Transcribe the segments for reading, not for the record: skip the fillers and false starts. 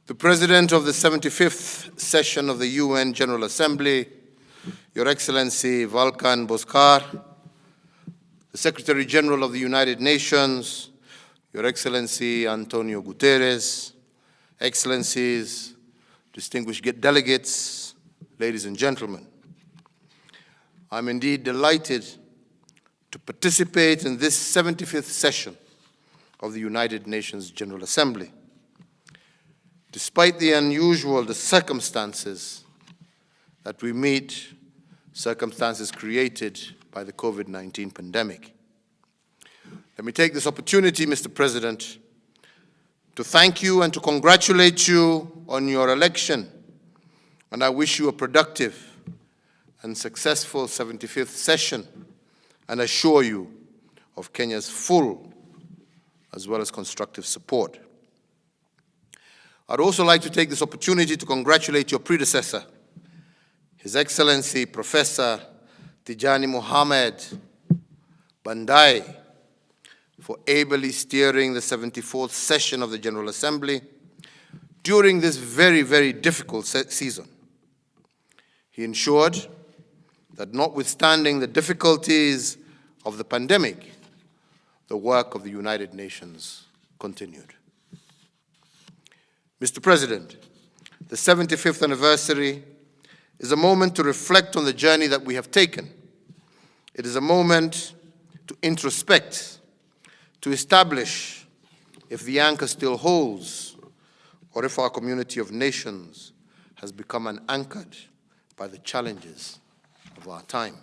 The President of the 75th session of the UN General Assembly, Your Excellency Volkan Bozkır, the Secretary General of the United Nations, Your Excellency Antonio Guterres, Excellencies, distinguished delegates, ladies and gentlemen. I'm indeed delighted to participate in this 75th session of the United Nations General Assembly. Despite the unusual circumstances that we meet, circumstances created by the COVID-19 pandemic. Let me take this opportunity, Mr. President, to thank you and to congratulate you on your election, and I wish you a productive and successful 75th session and assure you of Kenya's full as well as constructive support. I'd also like to take this opportunity to congratulate your predecessor, His Excellency Professor Tijani Mohamed Bandai, for ably steering the 74th session of the General Assembly during this very, very difficult season. He ensured that notwithstanding the difficulties of the pandemic, the work of the United Nations continued. Mr. President, the 75th anniversary is a moment to reflect on the journey that we have taken. It is a moment to introspect, to establish if the anchor still holds or if our community of nations has become unanchored by the challenges of our time.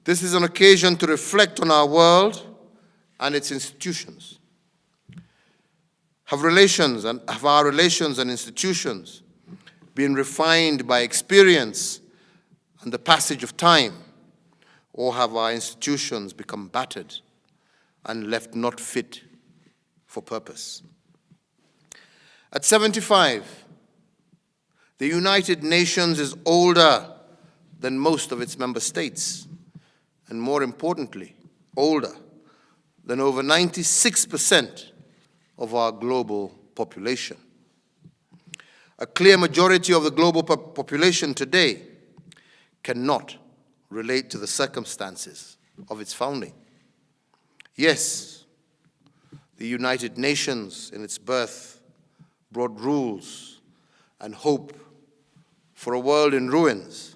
This is an occasion to reflect on our world and its institutions. Have our relations and institutions been refined by experience and the passage of time, or have our institutions become battered and left not fit for purpose? At 75, the United Nations is older than most of its member states, and more importantly, older than over 96% of our global population. A clear majority of the global population today cannot relate to the circumstances of its founding. Yes, the United Nations in its birth brought rules and hope for a world in ruins.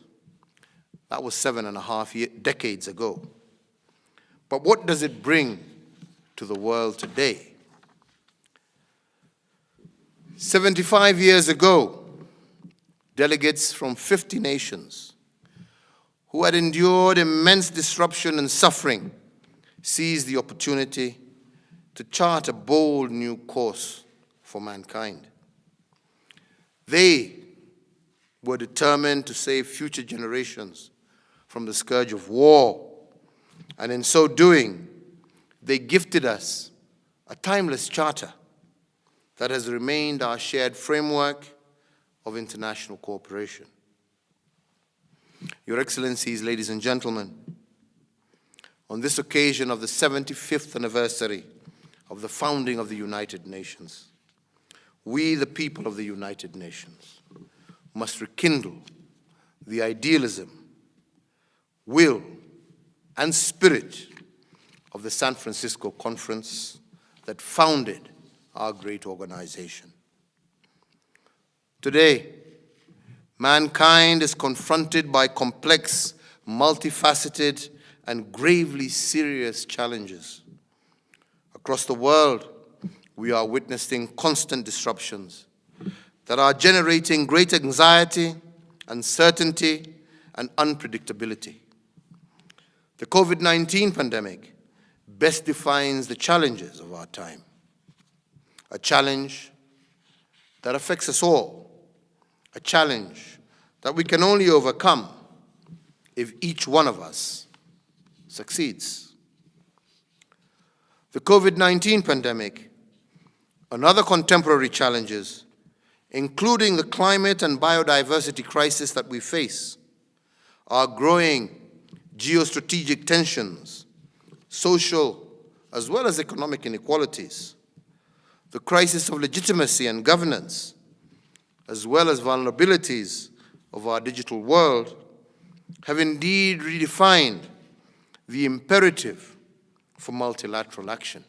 That was 7.5 decades ago. But what does it bring to the world today? 75 years ago, delegates from 50 nations who had endured immense disruption and suffering seized the opportunity to chart a bold new course for mankind. They were determined to save future generations from the scourge of war, and in so doing, they gifted us a timeless charter that has remained our shared framework of international cooperation. Your Excellencies, ladies and gentlemen, on this occasion of the 75th anniversary of the founding of the United Nations, we, the people of the United Nations, must rekindle the idealism, will, and spirit of the San Francisco Conference that founded our great organization. Today, mankind is confronted by complex, multifaceted, and gravely serious challenges. Across the world, we are witnessing constant disruptions that are generating great anxiety, uncertainty, and unpredictability. The COVID-19 pandemic best defines the challenges of our time. A challenge that affects us all. A challenge that we can only overcome if each one of us succeeds. The COVID-19 pandemic and other contemporary challenges, including the climate and biodiversity crisis that we face, our growing geostrategic tensions, social as well as economic inequalities, the crisis of legitimacy and governance, as well as vulnerabilities of our digital world, have indeed redefined the imperative for multilateral action.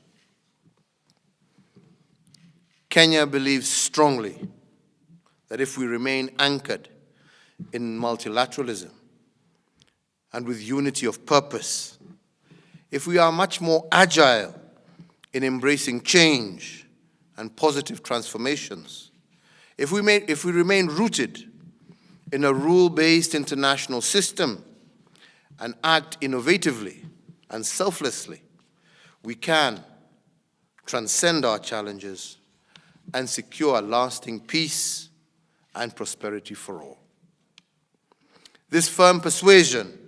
Kenya believes strongly that if we remain anchored in multilateralism and with unity of purpose, if we are much more agile in embracing change and positive transformations, if we remain rooted in a rule-based international system and act innovatively and selflessly, we can transcend our challenges and secure lasting peace and prosperity for all. This firm persuasion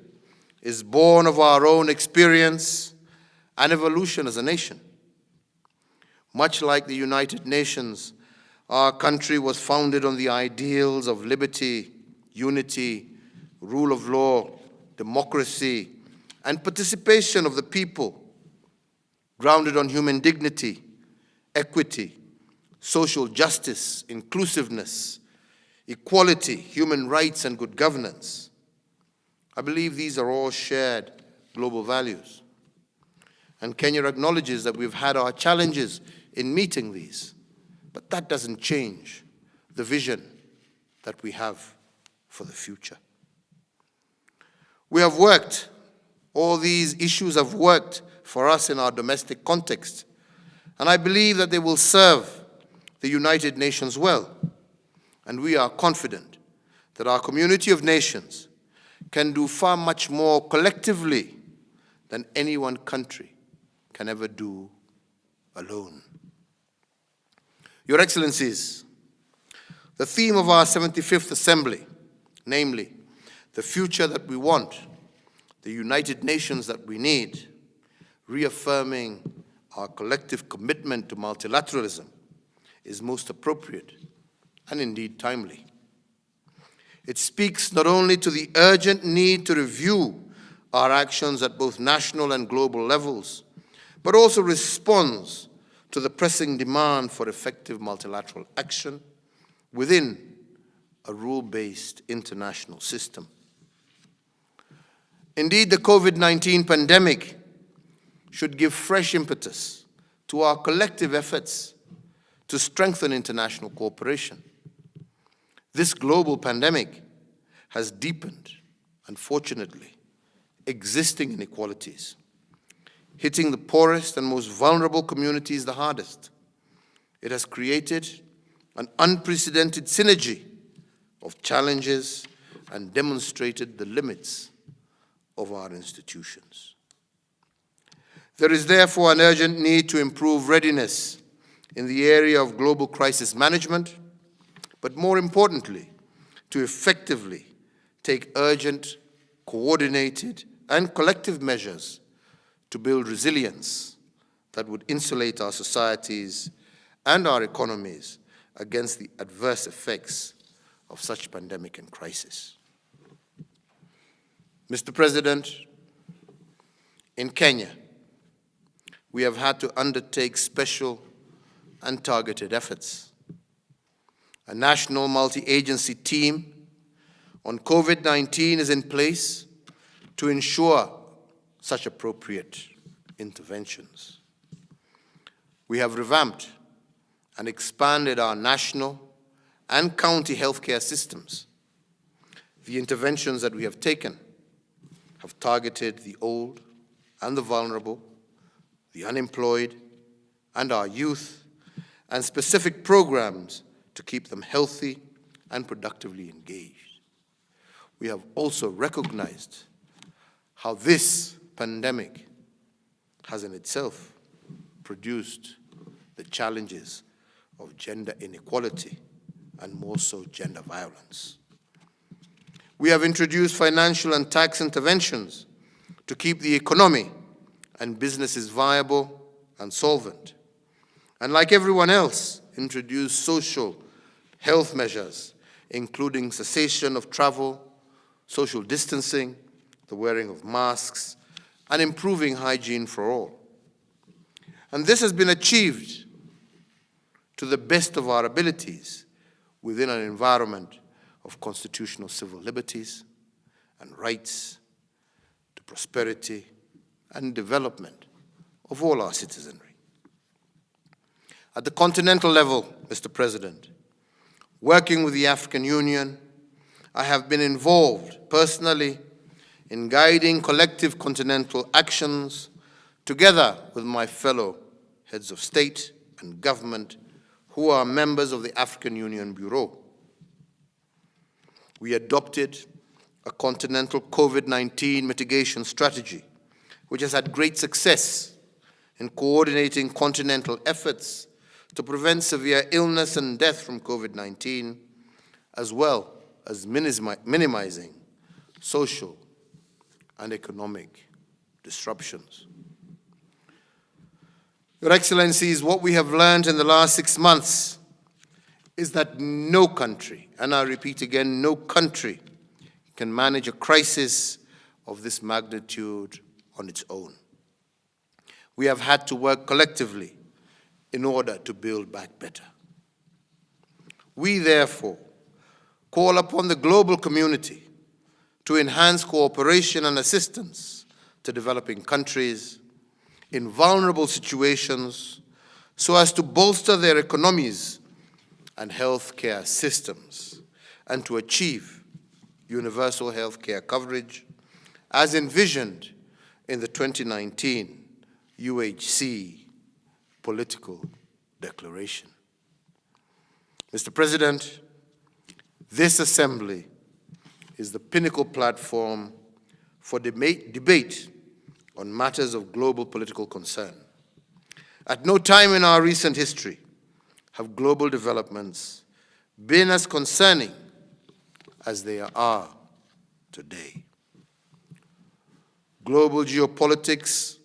is born of our own experience and evolution as a nation. Much like the United Nations, our country was founded on the ideals of liberty, unity, rule of law, democracy, and participation of the people, grounded on human dignity, equity, social justice, inclusiveness, equality, human rights, and good governance. I believe these are all shared global values. And Kenya acknowledges that we've had our challenges in meeting these, but that doesn't change the vision that we have for the future. We have worked, all these issues have worked for us in our domestic context, and I believe that they will serve the United Nations well. And we are confident that our community of nations can do far much more collectively than any one country can ever do alone. Your Excellencies, the theme of our 75th Assembly, namely, the future that we want, the United Nations that we need, reaffirming our collective commitment to multilateralism, is most appropriate and indeed timely. It speaks not only to the urgent need to review our actions at both national and global levels, but also responds to the pressing demand for effective multilateral action within a rule-based international system. Indeed, the COVID-19 pandemic should give fresh impetus to our collective efforts to strengthen international cooperation. This global pandemic has deepened, unfortunately, existing inequalities, hitting the poorest and most vulnerable communities the hardest. It has created an unprecedented synergy of challenges and demonstrated the limits of our institutions. There is therefore an urgent need to improve readiness in the area of global crisis management, but more importantly, to effectively take urgent, coordinated, and collective measures to build resilience that would insulate our societies and our economies against the adverse effects of such pandemic and crisis. Mr. President, in Kenya, we have had to undertake special and targeted efforts. A national multi-agency team on COVID-19 is in place to ensure such appropriate interventions. We have revamped and expanded our national and county healthcare systems. The interventions that we have taken have targeted the old and the vulnerable, the unemployed, and our youth, and specific programs to keep them healthy and productively engaged. We have also recognized how this pandemic has in itself produced the challenges of gender inequality and more so gender violence. We have introduced financial and tax interventions to keep the economy and businesses viable and solvent. And like everyone else, introduced social health measures, including cessation of travel, social distancing, the wearing of masks, and improving hygiene for all. And this has been achieved to the best of our abilities within an environment of constitutional civil liberties and rights, to prosperity and development of all our citizenry. At the continental level, Mr. President, working with the African Union, I have been involved personally in guiding collective continental actions together with my fellow heads of state and government who are members of the African Union Bureau. We adopted a continental COVID-19 mitigation strategy, which has had great success in coordinating continental efforts to prevent severe illness and death from COVID-19, as well as minimizing social and economic disruptions. Your Excellencies, what we have learned in the last 6 months is that no country, and I repeat again, no country can manage a crisis of this magnitude on its own. We have had to work collectively in order to build back better. We therefore call upon the global community to enhance cooperation and assistance to developing countries in vulnerable situations so as to bolster their economies and healthcare systems and to achieve universal healthcare coverage as envisioned in the 2019 UHC political declaration. Mr. President, this assembly is the pinnacle platform for debate on matters of global political concern. At no time in our recent history have global developments been as concerning as they are today. Global geopolitics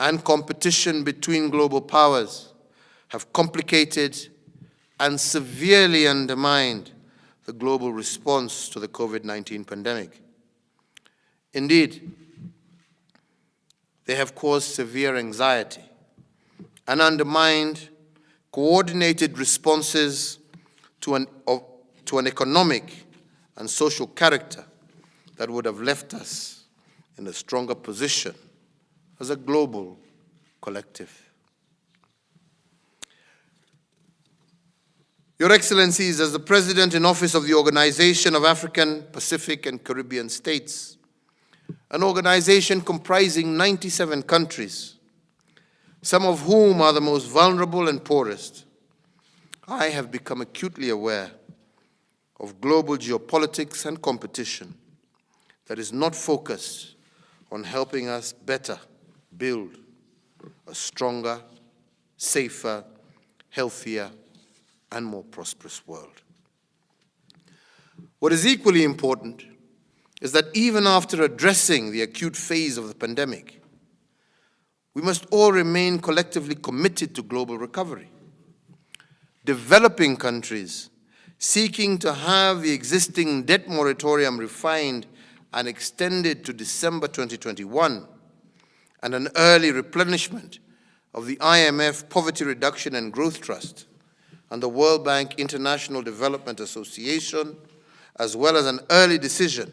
and competition between global powers have complicated and severely undermined the global response to the COVID-19 pandemic. Indeed, they have caused severe anxiety and undermined coordinated responses to an economic and social character that would have left us in a stronger position as a global collective. Your Excellencies, as the President in Office of the Organization of African, Pacific, and Caribbean States, an organization comprising 97 countries, some of whom are the most vulnerable and poorest, I have become acutely aware of global geopolitics and competition that is not focused on helping us better build a stronger, safer, healthier, and more prosperous world. What is equally important is that even after addressing the acute phase of the pandemic, we must all remain collectively committed to global recovery. Developing countries seeking to have the existing debt moratorium refined and extended to December 2021, and an early replenishment of the IMF Poverty Reduction and Growth Trust and the World Bank International Development Association, as well as an early decision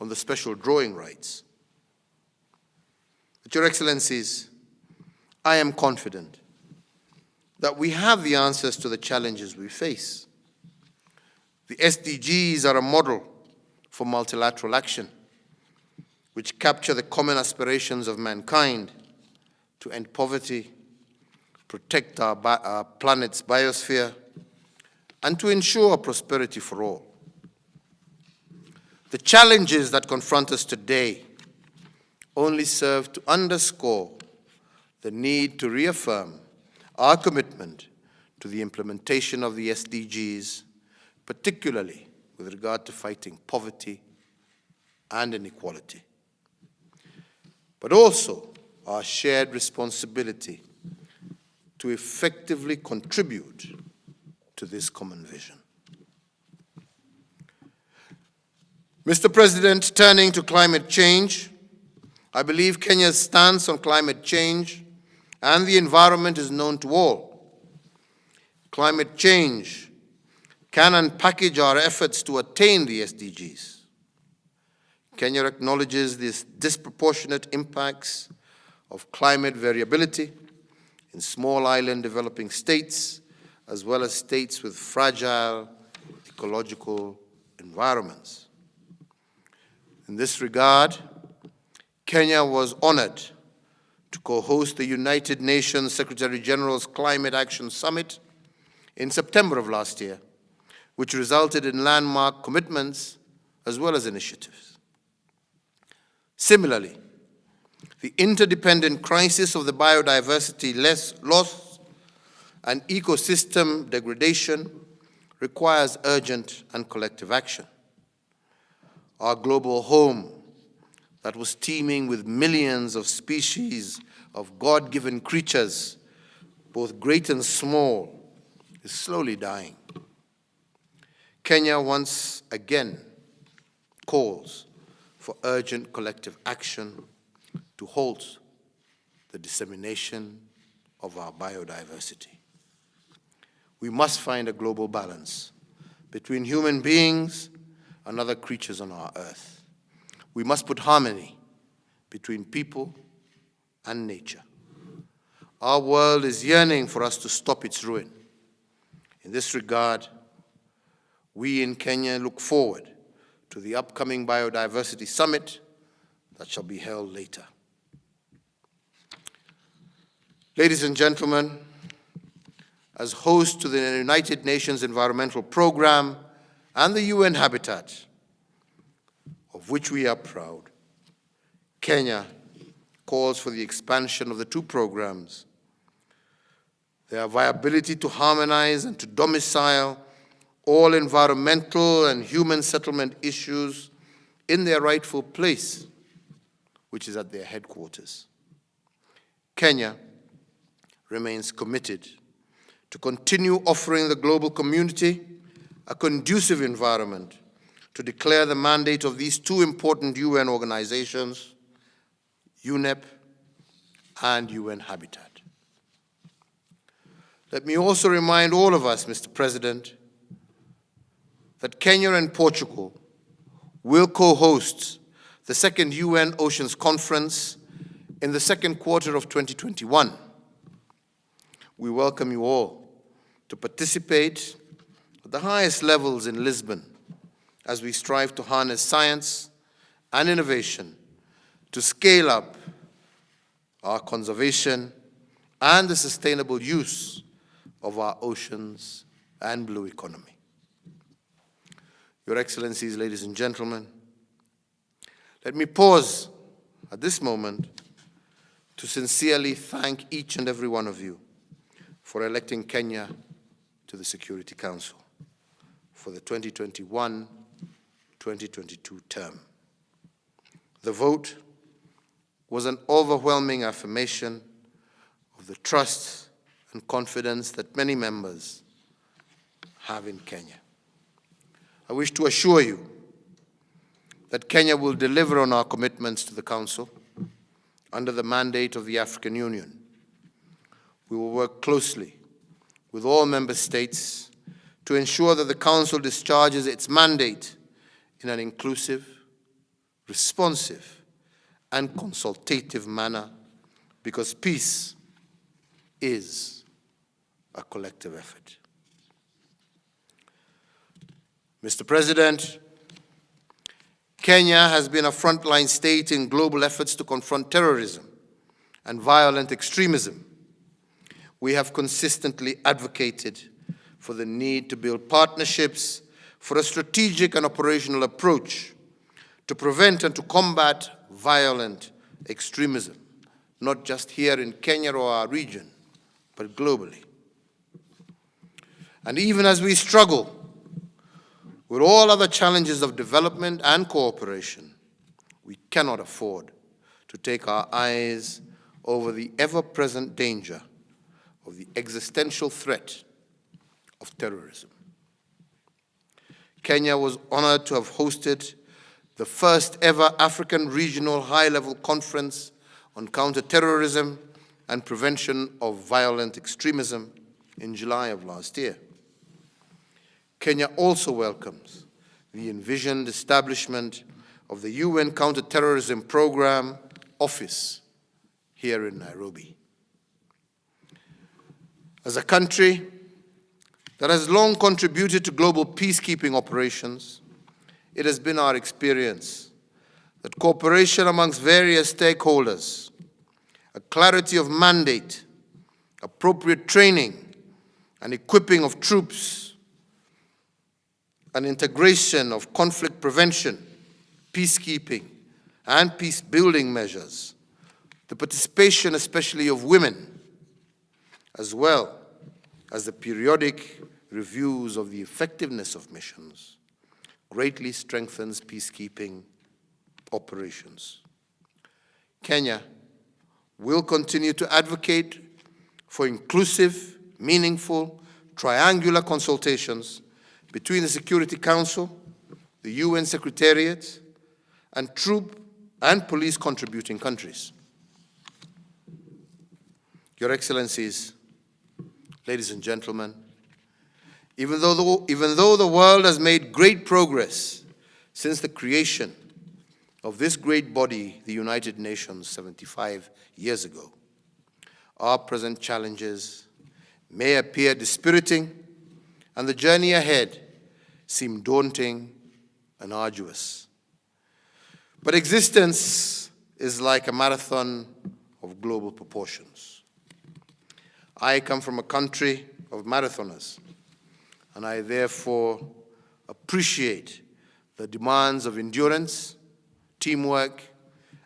on the special drawing rights. But Your Excellencies, I am confident that we have the answers to the challenges we face. The SDGs are a model for multilateral action, which capture the common aspirations of mankind to end poverty, protect our planet's biosphere, and to ensure prosperity for all. The challenges that confront us today only serve to underscore the need to reaffirm our commitment to the implementation of the SDGs, particularly with regard to fighting poverty and inequality, but also our shared responsibility to effectively contribute to this common vision. Mr. President, turning to climate change, I believe Kenya's stance on climate change and the environment is known to all. Climate change can unpackage our efforts to attain the SDGs. Kenya acknowledges these disproportionate impacts of climate variability in small island developing states, as well as states with fragile ecological environments. In this regard, Kenya was honored to co-host the United Nations Secretary-General's Climate Action Summit in September of last year, which resulted in landmark commitments as well as initiatives. Similarly, the interdependent crisis of the biodiversity loss and ecosystem degradation requires urgent and collective action. Our global home that was teeming with millions of species of God-given creatures, both great and small, is slowly dying. Kenya once again calls for urgent collective action to halt the dissemination of our biodiversity. We must find a global balance between human beings and other creatures on our earth. We must put harmony between people and nature. Our world is yearning for us to stop its ruin. In this regard, we in Kenya look forward to the upcoming Biodiversity Summit that shall be held later. Ladies and gentlemen, as host to the United Nations Environmental Programme and the UN Habitat, of which we are proud, Kenya calls for the expansion of the two programs, their viability to harmonize and to domicile all environmental and human settlement issues in their rightful place, which is at their headquarters. Kenya remains committed to continue offering the global community a conducive environment to declare the mandate of these two important UN organizations, UNEP and UN Habitat. Let me also remind all of us, Mr. President, that Kenya and Portugal will co-host the second UN Oceans Conference in the second quarter of 2021. We welcome you all to participate at the highest levels in Lisbon as we strive to harness science and innovation to scale up our conservation and the sustainable use of our oceans and blue economy. Your Excellencies, ladies and gentlemen, let me pause at this moment to sincerely thank each and every one of you for electing Kenya to the Security Council for the 2021-2022 term. The vote was an overwhelming affirmation of the trust and confidence that many members have in Kenya. I wish to assure you that Kenya will deliver on our commitments to the Council under the mandate of the African Union. We will work closely with all member states to ensure that the Council discharges its mandate in an inclusive, responsive, and consultative manner, because peace is a collective effort. Mr. President, Kenya has been a frontline state in global efforts to confront terrorism and violent extremism. We have consistently advocated for the need to build partnerships for a strategic and operational approach to prevent and to combat violent extremism, not just here in Kenya or our region, but globally. And even as we struggle with all other challenges of development and cooperation, we cannot afford to take our eyes over the ever-present danger of the existential threat of terrorism. Kenya was honored to have hosted the first ever African Regional High-Level Conference on Counterterrorism and Prevention of Violent Extremism in July of last year. Kenya also welcomes the envisioned establishment of the UN Counterterrorism Program Office here in Nairobi. As a country that has long contributed to global peacekeeping operations, it has been our experience that cooperation amongst various stakeholders, a clarity of mandate, appropriate training and equipping of troops, an integration of conflict prevention, peacekeeping, and peace-building measures, the participation especially of women, as well as the periodic reviews of the effectiveness of missions, greatly strengthens peacekeeping operations. Kenya will continue to advocate for inclusive, meaningful, triangular consultations between the Security Council, the UN Secretariat, and troop and police contributing countries. Your Excellencies, ladies and gentlemen, even though the world has made great progress since the creation of this great body, the United Nations, 75 years ago, our present challenges may appear dispiriting, and the journey ahead seem daunting and arduous. But existence is like a marathon of global proportions. I come from a country of marathoners, and I therefore appreciate the demands of endurance, teamwork,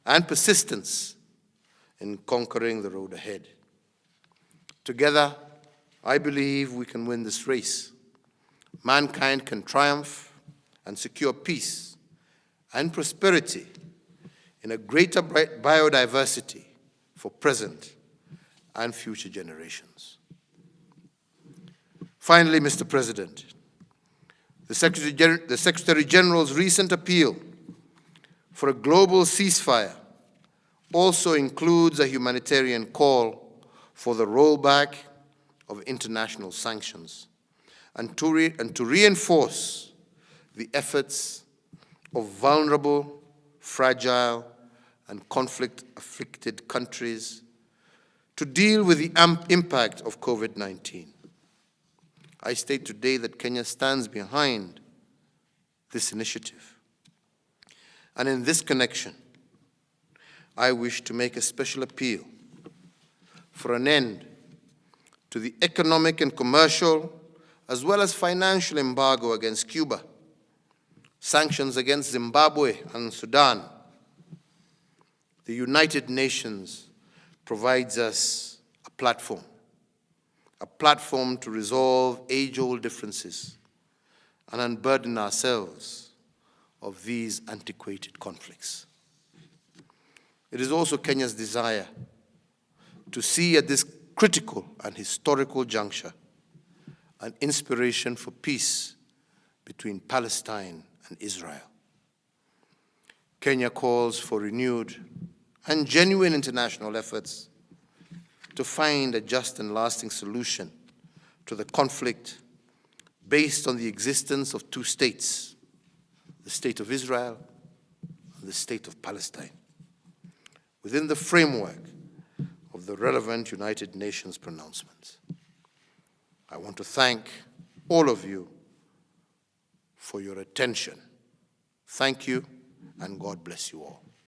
and persistence in conquering the road ahead. Together, I believe we can win this race. Mankind can triumph and secure peace and prosperity in a greater biodiversity for present and future generations. Finally, Mr. President, the Secretary General's recent appeal for a global ceasefire also includes a humanitarian call for the rollback of international sanctions and to reinforce the efforts of vulnerable, fragile, and conflict-afflicted countries to deal with the impact of COVID-19. I state today that Kenya stands behind this initiative. And in this connection, I wish to make a special appeal for an end to the economic and commercial, as well as financial embargo against Cuba, sanctions against Zimbabwe and Sudan. The United Nations provides us a platform to resolve age-old differences and unburden ourselves of these antiquated conflicts. It is also Kenya's desire to see at this critical and historical juncture an inspiration for peace between Palestine and Israel. Kenya calls for renewed and genuine international efforts to find a just and lasting solution to the conflict based on the existence of two states, the state of Israel and the state of Palestine, within the framework of the relevant United Nations pronouncements. I want to thank all of you for your attention. Thank you, and God bless you all.